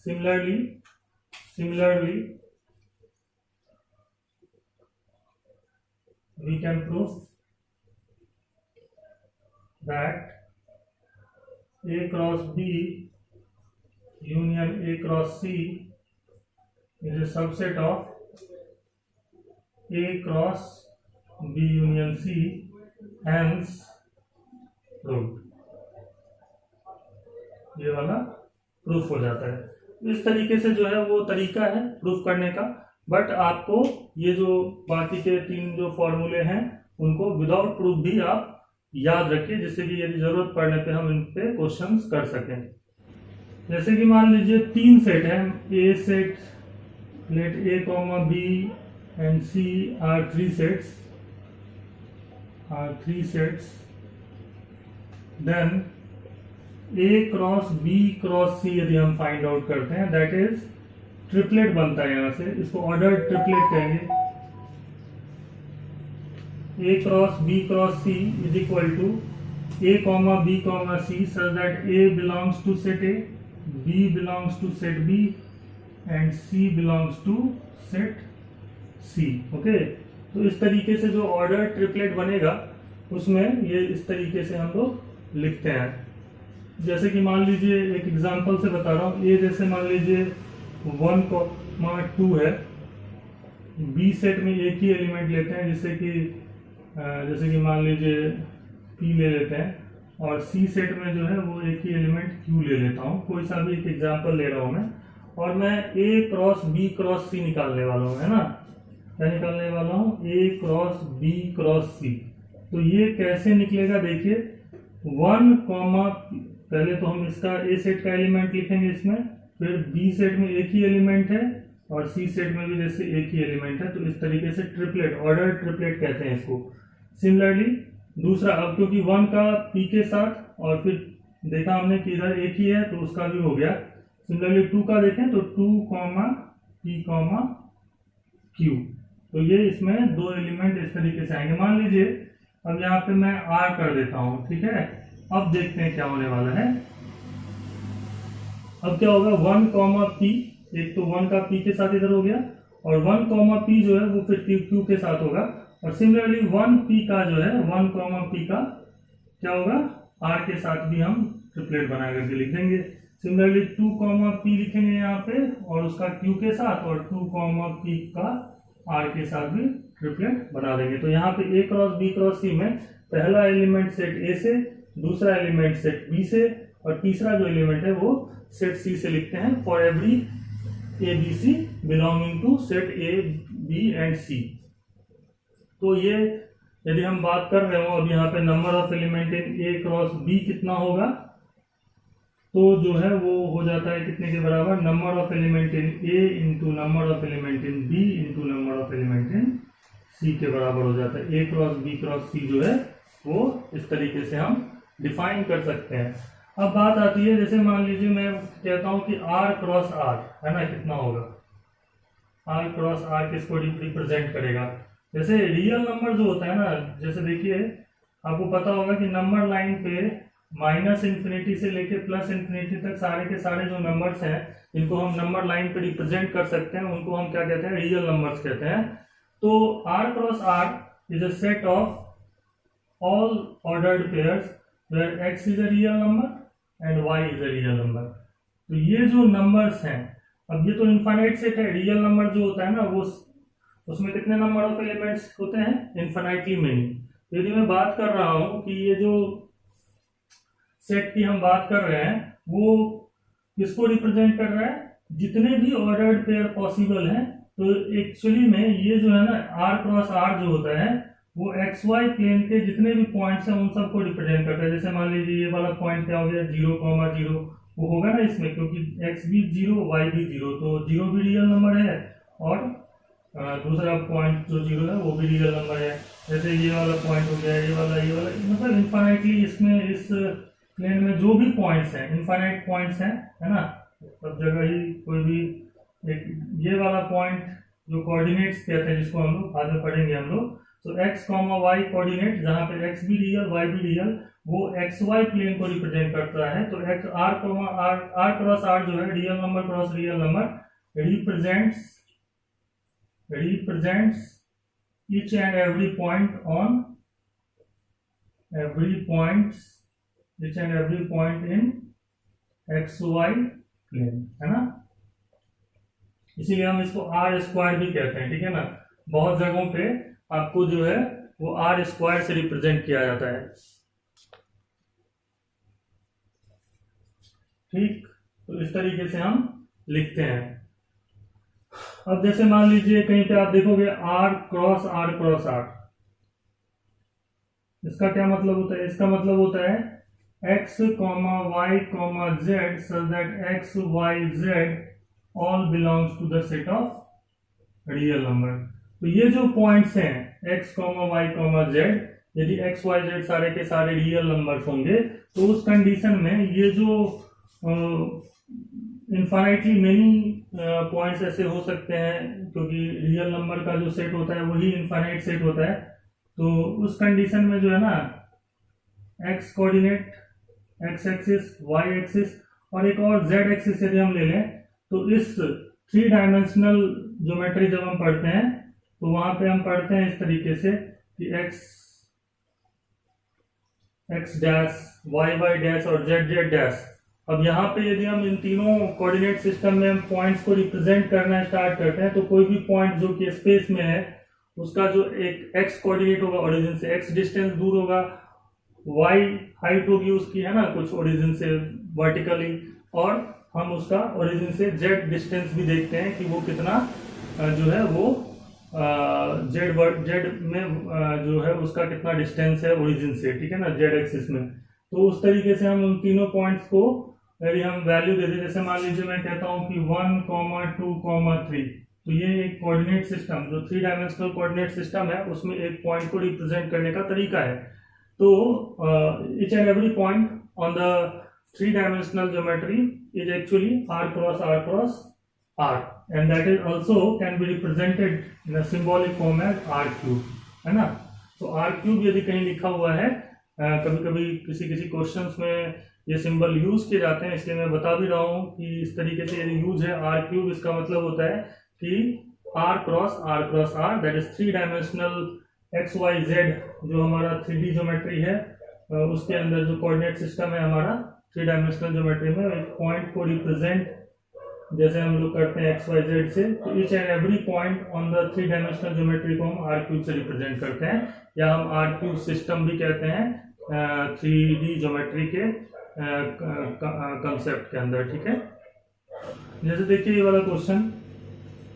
Similarly we can prove that A cross B union A cross C is a subset of A cross B union C, hence proved। ये वाला proof हो जाता है। इस तरीके से जो है वो तरीका है प्रूफ करने का, बट आपको ये जो बाकी के 3 जो फॉर्मूले हैं उनको विदाउट प्रूफ भी आप याद रखिए, जिससे कि यदि जरूरत पड़ने पे हम इन पे क्वेश्चंस कर सकें। जैसे कि मान लीजिए 3 सेट है, A set, let A comma B and C are 3 sets, then A cross B cross C यदि हम फाइंड आउट करते हैं, दैट इज ट्रिपलेट बनता है। यहां से इसको ऑर्डर ट्रिपलेट कहेंगे। A cross B cross C is equal to A comma B comma C such that A belongs to set A, B belongs to set B and C belongs to set C. Okay, तो इस तरीके से जो order triplet बनेगा उसमें ये इस तरीके से हम लोग लिखते हैं। जैसे कि मान लीजिए एक एग्जांपल से बता रहा हूँ, ए जैसे मान लीजिए 1,2 है, बी सेट में एक ही एलिमेंट लेते हैं जैसे कि मान लीजिए पी ले लेते हैं, और सी सेट में जो है वो एक ही एलिमेंट क्यू ले लेता हूँ। कोई सा भी एक एग्जांपल ले रहा हूँ मैं, और मैं ए क्रॉस बी क्रॉस सी निकालने वाला हूँ, है ना। क्या निकालने वाला हूँ? ए क्रॉस बी क्रॉस सी। तो ये कैसे निकलेगा देखिए, 1, पहले तो हम इसका ए सेट का एलिमेंट लिखेंगे इसमें, फिर बी सेट में एक ही एलिमेंट है और सी सेट में भी जैसे एक ही एलिमेंट है, तो इस तरीके से ट्रिपलेट, ऑर्डर ट्रिपलेट कहते हैं इसको। सिमिलरली दूसरा, अब क्योंकि 1 का पी के साथ और फिर देखा हमने कि इधर एक ही है तो उसका भी हो गया। सिमिलरली 2 का देखें तो 2, P, Q, तो ये इसमें 2 एलिमेंट इस तरीके से आएंगे। मान लीजिए अब यहाँ पे मैं R कर देता हूँ, ठीक है। अब देखते हैं क्या होने वाला है। अब क्या होगा, 1, P, एक तो 1 का P के साथ इधर हो गया, और 1, P जो है वो फिर Q के साथ होगा, और सिमिलरली 1P का जो है 1, P का क्या होगा, R के साथ भी हम ट्रिपलेट बना करके लिख देंगे। सिमिलरली 2, P लिखेंगे यहाँ पे और उसका Q के साथ, और 2, P का R के साथ भी ट्रिपलेट बना देंगे। तो यहाँ पे ए क्रॉस बी क्रॉस सी में पहला एलिमेंट सेट ए से, दूसरा एलिमेंट सेट बी से, और तीसरा जो एलिमेंट है वो सेट सी से लिखते हैं for every A B C belonging to set A B and C. तो ये यदि हम बात कर रहे हो अब यहाँ पे number of element in A cross B कितना होगा, तो जो है वो हो जाता है कितने के बराबर, number of element in A into number of element in B into number of element in C के बराबर हो जाता है। A cross B cross C जो है वो इस तरीके से हम डिफाइन कर सकते हैं। अब बात आती है, जैसे मान लीजिए मैं कहता हूं कि R क्रॉस R है ना, कितना होगा, R क्रॉस R किसको रिप्रेजेंट करेगा। जैसे रियल नंबर जो होता है ना, जैसे देखिए आपको पता होगा कि नंबर लाइन पे -∞ से लेके +∞ तक सारे के सारे जो नंबर्स हैं इनको हम नंबर लाइन पे रिप्रेजेंट कर सकते हैं, उनको हम क्या कहते हैं, रियल नंबर्स कहते हैं। तो R cross R is a set of all ordered pairs where X is a real number and Y is a real number. तो ये जो नंबर्स हैं, अब ये तो इनफाइनाइट सेट है, रियल नंबर जो होता है ना वो उसमें कितने नंबर ऑफ एलिमेंट्स होते हैं, इनफाइनाइटली मेनी। यदि मैं बात कर रहा हूं कि ये जो सेट की हम बात कर रहे हैं वो किसको रिप्रेजेंट कर रहा है, जितने भी ऑर्डर्ड पेयर पॉसिबल हैं। तो एक्चुअली में ये जो है ना R क्रॉस R जो होता है वो XY प्लेन के जितने भी पॉइंट्स हैं उन सबको रिप्रेजेंट करता है। जैसे मान लीजिए ये वाला पॉइंट क्या हो गया, 0, 0 वो होगा ना इसमें, क्योंकि X भी 0 Y भी 0, तो 0 भी रियल नंबर है और दूसरा पॉइंट जो 0 है वो भी रियल नंबर है। जैसे ये वाला पॉइंट हो गया, ये वाला, मतलब इनफाइनाइटली इसमें इस प्लेन में जो भी पॉइंट्स हैं इनफाइनाइट पॉइंट्स हैं, है ना, सब जगह ही कोई भी एक ये वाला पॉइंट जो कोऑर्डिनेट्स कहते हैं जिसको हम लोग बाद में पढ़ेंगे हम लोग। तो x, y कोऑर्डिनेट जहां पे x भी रियल y भी रियल वो XY प्लेन को रिप्रेजेंट करता है। तो R क्रॉस R जो है real number cross real number represents each and every point in XY plane, है ना। इसीलिए हम इसको R स्क्वायर भी कहते हैं, ठीक है ना। बहुत जगहों पे आपको जो है वो R स्क्वायर से रिप्रेजेंट किया जाता है, ठीक। तो इस तरीके से हम लिखते हैं। अब जैसे मान लीजिए कहीं पे आप देखोगे R cross R cross R, इसका क्या मतलब होता है, इसका मतलब होता है X, Y, Z such that X, Y, Z all belongs to the set of real number। तो ये जो पॉइंट्स हैं X, Y, Z, यदि X, Y, Z सारे के सारे रियल नंबर्स होंगे तो उस कंडीशन में ये जो इनफाइनाइटली मेनी पॉइंट्स ऐसे हो सकते हैं, क्योंकि रियल नंबर का जो सेट होता है वही इनफाइनाइट सेट होता है। तो उस कंडीशन में जो है ना x coordinate, x axis, y axis और एक और जेड एक्सिस यदि हम ले लें, तो इस 3 डायमेंशनल ज्योमेट्री जब हम पढ़ते हैं तो वहां पे हम पढ़ते हैं इस तरीके से कि एक्स डैश, वाई डैश और जेड डैश। अब यहाँ पे यदि हम इन तीनों कोऑर्डिनेट सिस्टम में हम पॉइंट्स को रिप्रेजेंट करना स्टार्ट करते हैं, तो कोई भी पॉइंट जो कि स्पेस में है उसका जो एक एक्स कोऑर्डिनेट होगा ओरिजिन से, एक्स डिस्टेंस दूर होगा, वाई हाइट होगी उसकी, है ना, कुछ ओरिजिन से वर्टिकली, और हम उसका ओरिजिन से जेड डिस्टेंस भी देखते हैं कि वो कितना जो है वो जेड में जो है उसका कितना डिस्टेंस है ओरिजिन से, ठीक है ना, जेड एक्सिस में। तो उस तरीके से हम उन तीनों पॉइंट्स को यदि हम वैल्यू दे दें, जैसे मान लीजिए मैं कहता हूं कि 1, 2, 3, तो ये एक कोऑर्डिनेट सिस्टम जो 3 डायमेंशनल कोऑर्डिनेट सिस्टम है उसमें एक पॉइंट को रिप्रेजेंट करने का तरीका है। तो each and every point on the 3 dimensional geometry is actually r cross r cross r, and that is also can be represented in a symbolic form as r cube, है ना। तो r cube यदि कहीं लिखा हुआ है, कभी कभी किसी क्वेश्चंस में ये सिंबल यूज किए जाते हैं, इसलिए मैं बता भी रहा हूँ कि इस तरीके से यदि यूज है r cube, इसका मतलब होता है कि r cross r, that is 3 dimensional x y z जो हमारा 3D ज्योमेट्री है, उसके अंदर जो कोऑर्डिनेट सिस्टम है हमारा 3 डायमेंशनल ज्योमेट्री में, एक पॉइंट को रिप्रेजेंट जैसे हम लोग करते हैं एक्स वाई जेड से, तो each and every point on the 3 dimensional geometry को हम आर क्यूब से रिप्रेजेंट करते हैं, या हम आर क्यूब सिस्टम भी कहते हैं 3D ज्योमेट्री के कंसेप्ट के अंदर, ठीक है। जैसे देखिए ये वाला क्वेश्चन,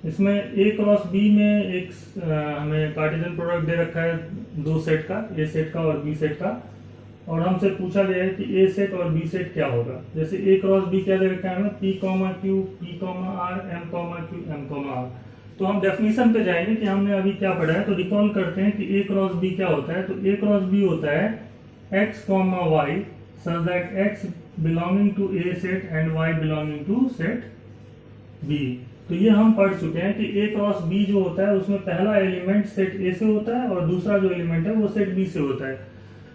इसमें a क्रॉस b में एक हमें कार्टेशियन प्रोडक्ट दे रखा है 2 सेट का, a सेट का और b सेट का, और हमसे पूछा गया है कि a सेट और b सेट क्या होगा। जैसे a क्रॉस b क्या दे रखा है हमें, p, q, p, r, m, q, m, r। तो हम डेफिनेशन पे जाएंगे कि हमने अभी क्या पढ़ा है, तो रिकॉल करते हैं कि a क्रॉस b क्या होता है। तो a क्रॉस b होता है x, y such that x belonging to a set and y belonging to set b। तो ये हम पढ़ चुके हैं कि a क्रॉस b जो होता है उसमें पहला एलिमेंट सेट a से होता है और दूसरा जो एलिमेंट है वो सेट b से होता है।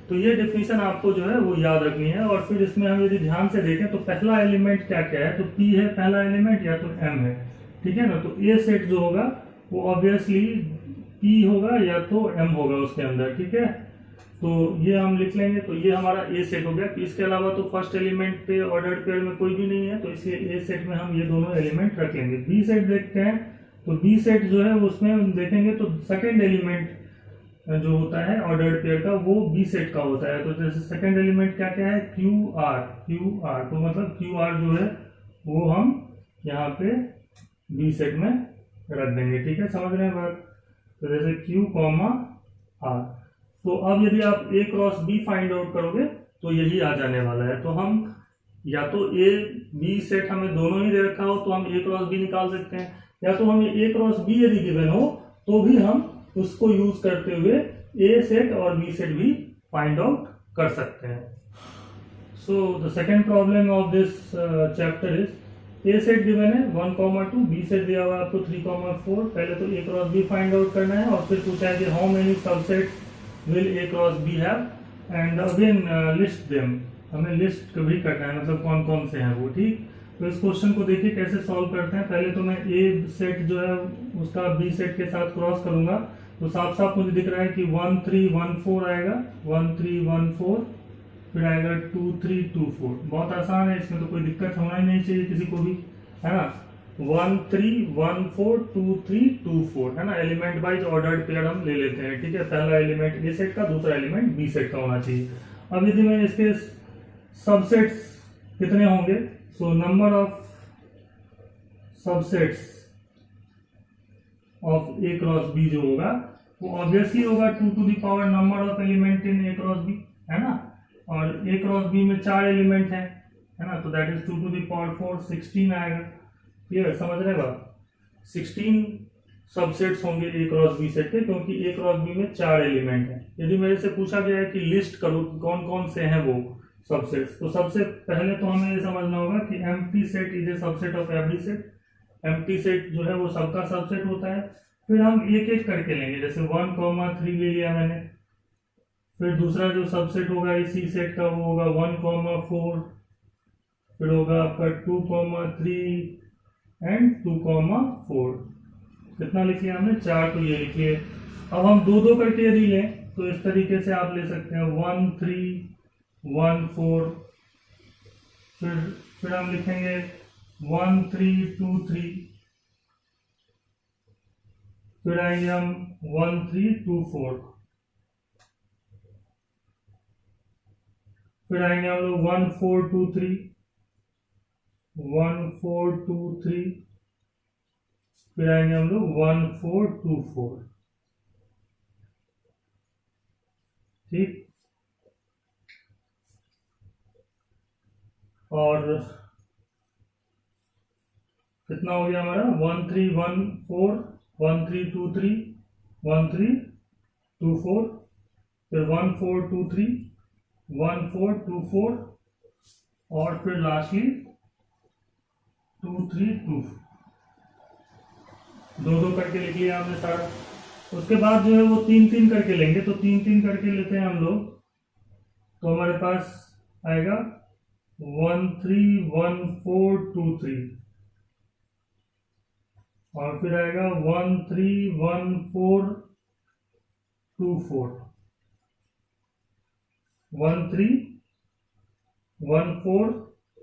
तो ये डेफिनेशन आपको जो है वो याद रखनी है। और फिर इसमें हम यदि ध्यान से देखें तो पहला एलिमेंट क्या क्या है, तो p है पहला एलिमेंट या तो m है, ठीक है ना। तो a सेट जो होगा वो ऑब्वियसली p होगा या तो m होगा उसके अंदर, ठीक है। तो ये हम लिख लेंगे, तो ये हमारा ए सेट हो गया। इसके अलावा तो फर्स्ट एलिमेंट पे ऑर्डर्ड पेयर में कोई भी नहीं है, तो इसलिए ए सेट में हम ये दोनों एलिमेंट रख लेंगे। बी सेट देखते हैं, तो बी सेट जो है उसमें हम देखेंगे तो सेकंड एलिमेंट जो होता है ऑर्डर्ड पेयर का वो बी सेट का होता है। तो जैसे सेकंड एलिमेंट क्या क्या है, क्यू आर, तो मतलब क्यू आर जो है वो हम यहाँ पे बी सेट में रख देंगे, ठीक है, समझ रहे हैं बात। तो जैसे क्यू कॉमा आर, तो अब यदि आप a cross b find out करोगे तो यही आ जाने वाला है। तो हम या तो a b सेट हमें दोनों ही दे रखा हो तो हम a क्रॉस b निकाल सकते हैं, या तो हमें a क्रॉस b यदि गिवन हो तो भी हम उसको यूज करते हुए a सेट और b सेट भी फाइंड आउट कर सकते हैं। So the second problem of this chapter is a set given है 1, 2, b सेट दिया हुआ है आपको 3, 4। पहले तो a cross b find out करना है और फिर पूछा है कि how many subsets will a cross b have and again list them, हमें लिस्ट भी करना है, मतलब कौन कौन से हैं वो, ठीक। तो इस क्वेश्चन को देखिए कैसे सॉल्व करते हैं। पहले तो मैं a सेट जो है उसका b सेट के साथ क्रॉस करूंगा, तो साफ साफ मुझे दिख रहा है कि 1, 3, 1, 4 आएगा, 1, 3, 1, 4, फिर आएगा 2, 3, 2, 4। बहुत आसान है, इसमें तो कोई दिक्कत होना ही नहीं चाहिए किसी को भी, है ना। 1, 3, 1, 4, 2, 3, 2, 4, है ना। एलिमेंट वाइज ऑर्डर्ड पेयर हम ले लेते हैं, ठीक है। पहला एलिमेंट ए सेट का, दूसरा एलिमेंट बी सेट का होना चाहिए। अब यदि मैं इसके सबसेट्स कितने होंगे, so number of subsets of A cross B जो होगा वो ऑब्वियसली होगा 2 to the power number of element in A cross B, है ना। और ए क्रॉस बी में 4 एलिमेंट है ना, तो that is 2 to the power 4, 16 आएगा। क्लियर, समझ रहे बात। 16 सबसेट्स होंगे ए क्रॉस बी सेट के, क्योंकि ए क्रॉस बी में 4 एलिमेंट हैं। यदि मेरे से पूछा गया है कि लिस्ट करो कौन कौन से हैं वो सबसेट्स, तो सबसे पहले तो हमें ये समझना होगा कि empty set is a subset of every set. Empty set जो है वो सबका सबसेट होता है। फिर हम एक एक करके लेंगे, जैसे 1, 3 ले लिया मैंने, फिर दूसरा जो सबसेट होगा इसी सेट का वो होगा 1,4, फिर होगा आपका 2,3 एंड 2,4। कितना लिख लिया हमने? 4, तो ये लिखिए। अब हम दो दो करके यदि लें तो इस तरीके से आप ले सकते हैं 1, 3, 1, 4, फिर हम लिखेंगे 1, 3, 2, 3, फिर आएंगे हम 1, 3, 2, 4, फिर आएंगे हम लोग 1, 4, 2, 3, 1, 4, 2, 3, फिर आएंगे हम लोग 1, 4, 2, 4। ठीक, और कितना हो गया हमारा? 1, 3, 1, 4, 1, 3, 2, 3, 1, 3, 2, 4, फिर 1, 4, 2, 3, 1, 4, 2, 4, और फिर लास्टली 2, 3, 2। दो दो करके लिख लिया हमने सारा। उसके बाद जो है वो 3, 3 करके लेंगे, तो 3, 3 करके लेते हैं हम लोग, तो हमारे पास आएगा 1, 3, 1, 4, 2, 3, और फिर आएगा 1, 3, 1, 4, 2, 4, 1, 3, 1, 4,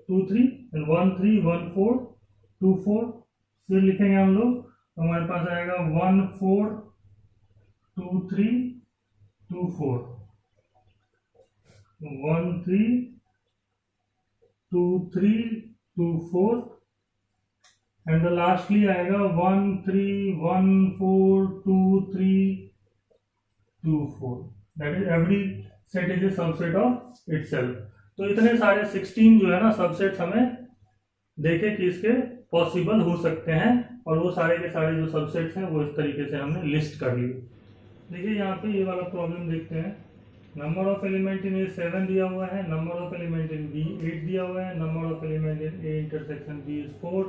2, 3 एंड 1, 3, 1, 4, 2, 4। फिर लिखेंगे हम लोग, तो हमारे पास आएगा 1, 4, 2, 3, 2, 4, 1, 3, 2, 3, 2, 4, एंड लास्टली आएगा 1, 3, 1, 4, 2, 3, 2, 4। That is every set is a subset of itself. तो इतने सारे 16 जो है ना सबसेट्स हमें देखे कि इसके पॉसिबल हो सकते हैं, और वो सारे के सारे जो सबसेट्स हैं वो इस तरीके से हमने लिस्ट कर लिए। देखिए यहाँ पे ये वाला प्रॉब्लम देखते हैं। Number of element in A 7 दिया हुआ है, number of element in B 8 दिया हुआ है, number of element in A intersection B is 4।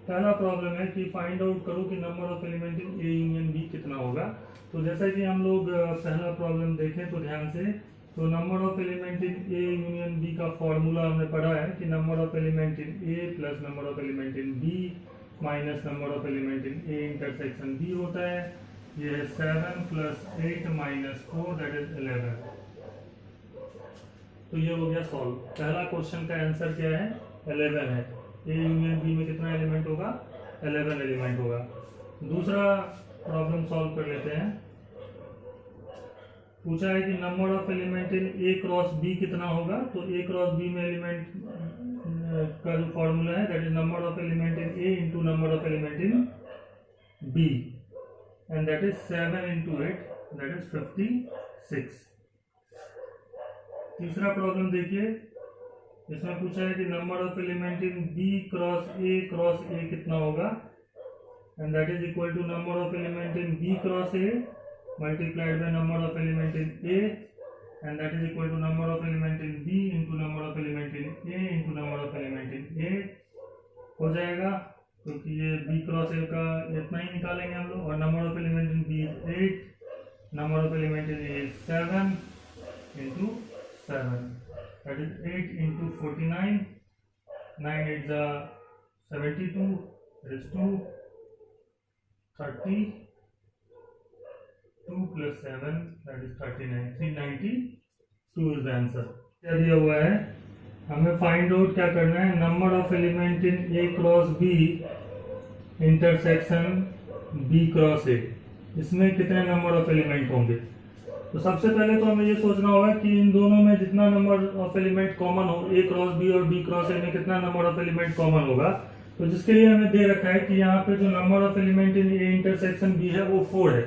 पहला प्रॉब्लम है कि फाइंड आउट करो कि number of element in A union B कितना होगा। तो जैसा कि हम लोग पहला प्रॉब्लम देखें तो ध्यान से, तो number of element in A union B का फॉर्मूला हमने पढ़ा है कि number of element in A plus number of element in B minus number of element in A intersection B होता है। ये है 7 + 8 - 4 दैट इज 11। तो ये हो गया सॉल्व। पहला क्वेश्चन का आंसर क्या है? 11 है। ए यूनियन बी में कितना एलिमेंट होगा? 11 एलिमेंट होगा। दूसरा प्रॉब्लम सॉल्व कर लेते हैं। पूछा है कि number of element in A cross B कितना होगा। तो ए क्रॉस बी में एलिमेंट का जो फॉर्मूला है that is number of element in A into number of element in B, and that is 7 × 8 that is 56। तीसरा प्रॉब्लम देखिए, इसमें पूछा है कि number of element in B cross A कितना होगा, and that is equal to number of element in B cross A multiplied by number of element in A, and that is equal to number of element in B into number of element in A into number of element in A हो जाएगा, क्योंकि ये B cross ए का इतना ही निकालेंगे हम लोग। और number of element in B is 8, number of element in A is 7 × 7, that is 8 × 49, 9 8 72, that is 2, 30, 2 + 7 that is 39, 392 is the answer। क्या दिया हुआ है? हमें फाइंड आउट क्या करना है? Number of element in A cross B intersection B cross A, इसमें कितने नंबर ऑफ एलिमेंट होंगे। तो सबसे पहले तो हमें ये सोचना होगा कि इन दोनों में जितना नंबर ऑफ एलिमेंट कॉमन हो, ए क्रॉस बी और बी क्रॉस ए में कितना नंबर ऑफ एलिमेंट कॉमन होगा। तो जिसके लिए हमें दे रखा है कि यहाँ पे जो number of element in A intersection B है वो 4 है।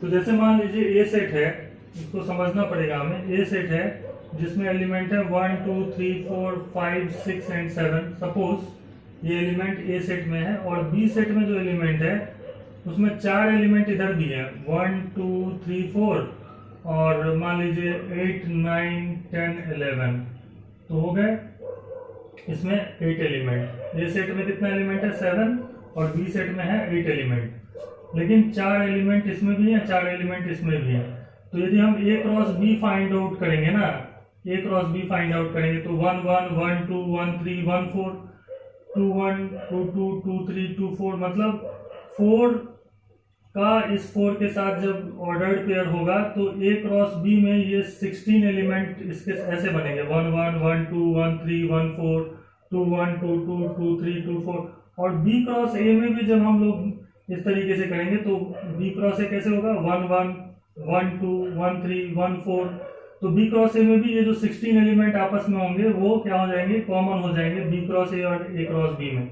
तो जैसे मान लीजिए ए सेट है, इसको समझना पड़ेगा हमें। ए सेट है जिसमें एलिमेंट है 1 2 3 4 5 6 एंड 7। सपोज ये एलिमेंट ए सेट में है, और बी सेट में जो एलिमेंट है उसमें 4 एलिमेंट इधर भी है, 1 2 3 4, और मान लीजिए 8 9 10 11, तो हो गए इसमें 8 एलिमेंट। ए सेट में कितना एलिमेंट है? 7, और बी सेट में है 8 एलिमेंट। लेकिन 4 एलिमेंट इसमें भी है, 4 एलिमेंट इसमें भी है। तो यदि हम ए क्रॉस बी फाइंड आउट करेंगे ना, A cross B find out करेंगे तो 1 1 1 2 1 3 1 4 2 1 2 2 2 3 2 4, मतलब 4 का इस 4 के साथ जब ऑर्डर्ड पेयर होगा तो ए क्रॉस बी में ये 16 एलिमेंट इसके ऐसे बनेंगे 1 1 1 2 1 3 1 4 2 1 2 2 2 3 2 4। और बी क्रॉस ए में भी जब हम लोग इस तरीके से करेंगे तो बी क्रॉस ए कैसे होगा 1 1 1 2 1 3 1 4। तो बी क्रॉस ए में भी ये जो 16 एलिमेंट आपस में होंगे वो क्या हो जाएंगे, कॉमन हो जाएंगे बी क्रॉस ए और ए क्रॉस बी में।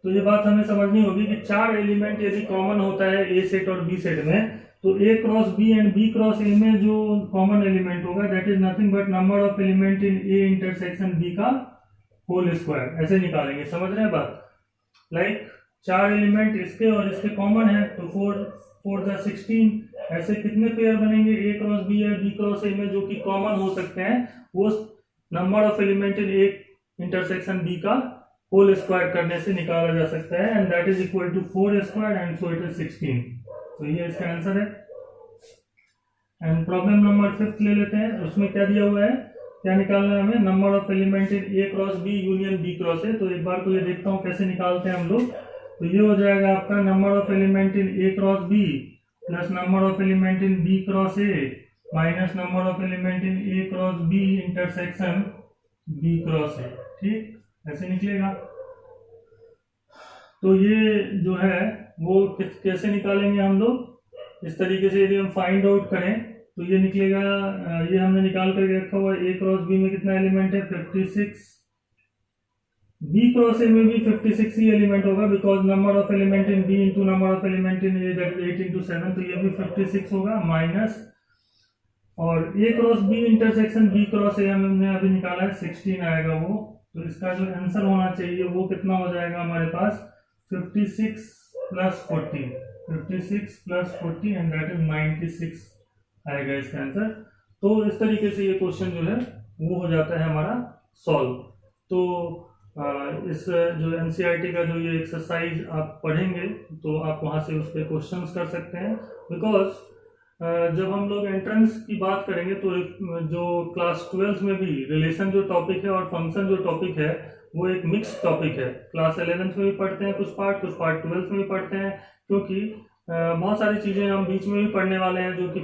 तो ये बात हमें समझनी होगी कि 4 एलिमेंट यदि कॉमन होता है ए सेट और बी सेट में, तो A cross B and B cross A में जो कॉमन एलिमेंट होगा that is nothing but number of element in A intersection B का होल स्क्वायर। ऐसे निकालेंगे, समझ रहे हैं बात। लाइक 4 एलिमेंट इसके और इसके कॉमन है तो 4 4 जा 16, ऐसे कितने पेयर बनेंगे ए क्रॉस बी या बी क्रॉस ए में जो कि कॉमन हो सकते हैं, वो number of element in A intersection B का होल स्क्वायर करने से निकाला जा सकता है, and that is equal to 4 square and so it is 16। तो ये इसका आंसर है। एंड प्रॉब्लम नंबर 5 ले लेते हैं। उसमें क्या दिया हुआ है, क्या निकालना है हमें, number of element in A cross B union B cross A. तो एक बार तो ये देखता हूँ कैसे निकालते हैं हम लोग। तो ये हो जाएगा आपका number of element in A cross B plus number of element in B cross A minus number of element in A cross B intersection B cross A. ठीक, ऐसे निकलेगा। तो ये जो है वो कैसे निकालेंगे हम लोग, इस तरीके से यदि हम फाइंड आउट करें तो ये निकलेगा, ये हमने निकाल कर रखा हुआ है। ए क्रॉस बी में कितना एलिमेंट है 56, बी क्रॉस ए में भी 56 ही एलिमेंट होगा because number of element in B into number of element in A that is 8 into 7, तो ये भी 56 होगा माइनस, और A cross B intersection B cross A हमने अभी निकाला है 16 आएगा वो। तो इसका जो आंसर होना चाहिए वो कितना हो जाएगा हमारे पास 56 plus 40, 56 plus 40 and that is 96 आएगा इसका आंसर। तो इस तरीके से ये क्वेश्चन जो है वो हो जाता है हमारा सॉल्व। तो इस जो एनसीईआरटी का जो ये एक्सरसाइज आप पढ़ेंगे तो आप वहाँ से उस पर क्वेश्चंस कर सकते हैं, बिकॉज जब हम लोग एंट्रेंस की बात करेंगे तो जो क्लास 12 में भी रिलेशन जो टॉपिक है और फंक्शन जो टॉपिक है वो एक मिक्स टॉपिक है। क्लास 11th में भी पढ़ते हैं कुछ पार्ट 12th में भी पढ़ते हैं, क्योंकि बहुत सारी चीज़ें हम बीच में भी पढ़ने वाले हैं जो कि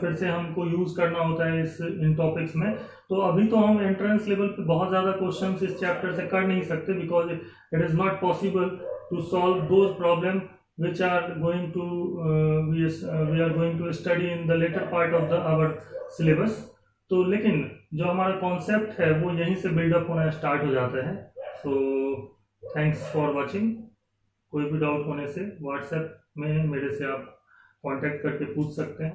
फिर से हमको यूज़ करना होता है इन टॉपिक्स में। तो अभी तो हम एंट्रेंस लेवल पे बहुत ज़्यादा क्वेश्चंस इस चैप्टर से कर नहीं सकते because it is not possible to solve those problem which are going to we are going to study in the later part of our syllabus। तो लेकिन जो हमारा कॉन्सेप्ट है वो यहीं से बिल्डअप होना स्टार्ट हो जाता है। So thanks for watching. कोई भी डाउट होने से व्हाट्सएप में मेरे से आप कांटेक्ट करके पूछ सकते हैं।